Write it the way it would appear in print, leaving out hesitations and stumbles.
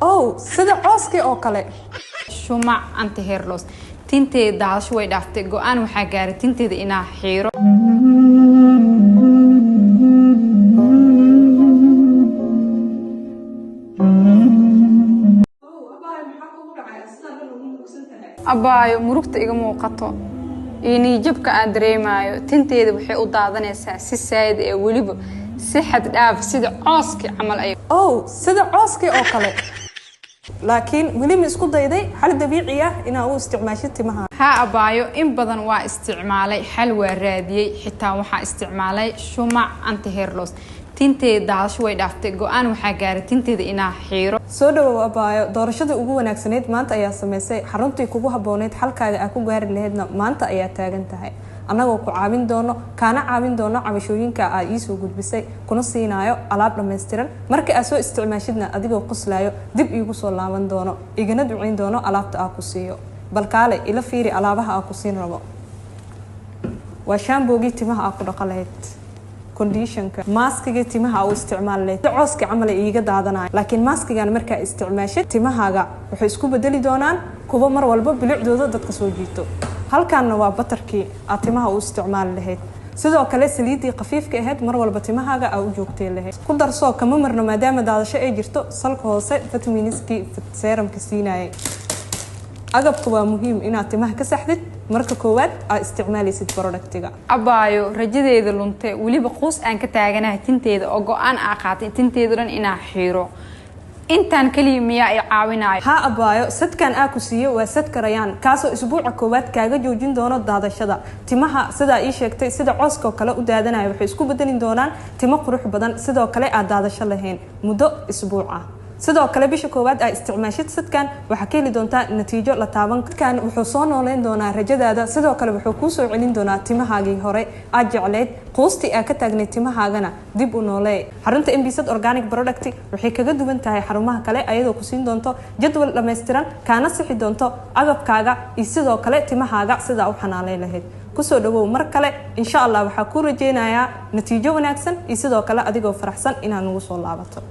أو سيدا عوسكي أو كله شمع أنت هيرلوس تنتي داش ويد أفتي جو أنا وحجاري تنتي ذي إنا حيرو أبايو مروكت إيجا موقتو إني جبك أدريمايو تنتي ذي بحي أضاذني سي سايد وليبو سحد داف سيدا عوسكي عمل أيو أو سيدا عوسكي أو كله لكن ولي مسكو دايداي حل طبيعية إن أو استعماشتي معها ها أبايو إن بدن وا استعمالي حلوة راديي حتى وحا استعمالي شمع أنت هيرلوس تنتي داش ويد أفتي جو أنا وحجاري تنتي ذي إنا حيرو سودو أبايو دورشة ugu wanaagsaneed maanta ayaa sameysay xaruntii kugu habooneed halkaaga aad ku gaari lahaydna maanta ayaa taagan tahay anagoo ku caawin doono kaana caawin doono cabashooyinka aad ii soo gudbisay kuna siinaayo alaab dhameystiran markii aad soo isticmaashidna adigoo qoslaayo dib iigu soo laaban doono igana duceyn doono alaabta aad ku siiyo balkaale ila fiiri alaabaha aad ku siin rabo waa shaamboogi timaha aad ku dhaqan lahayd conditionka maskiga timaha oo isticmaal leh cooska camal iiga daadanayo laakiin maskigan marka isticmaashid timahaaga wuxuu isku bedeli doonaan kuwa mar walba bilicdooda dadka soo jiito halkaana waa batarkii aad timaha u isticmaal lahayd sidoo kale saliidii qafiifka ahayd mar walba timahaaga aad u joogtay lahayd ku darso kama marno maadaama daadasho ay jirto salka hoose vitaminiski serumka siinayay agabku waa muhiim inaad timaha ka saxdid marka koowaad aad isticmaalaysid productiga أبايو رجدي لونته ولي بقوس أن كتاجنا تنتيد أو جو أنا أقاطع تنتيد رن إنا حيرو إنتان كلمة يعاوناي ها أبايو سد كان أكو سيو وسد كريان كاسو أسبوع كوبات كاجا جوجين دونا هذا الشدا تمها سدا إيش يكتي سدا عسكو كلا ودادنا يبحثوا بدلين دونان تم قروح بدن سدا كلا هذا الشلهين مدة أسبوعه sidoo kale bisha koowaad ay isticmaashid sadkan waxa ka heli doontaa natiijo la taaban kan wuxuu soo nooleyn doonaa rajadaada sidoo kale wuxuu ku soo celin doonaa timahaagii hore aad jecleed qoostii aad ka taagnay timahaagana dib u noolee xarunta MBZ organic product waxay kaga duwan tahay xarumaha kale ayadoo ku siin doonto jadwal dhameystiran kaana sixi doonto agabkaaga iyo sidoo kale timahaaga sida u xanaaleyn lahayd kusoo dhawow mar kale insha Allah waxa ku rajeynayaa natiijo wanaagsan iyo sidoo kale adigoo faraxsan inaad nagu soo laabato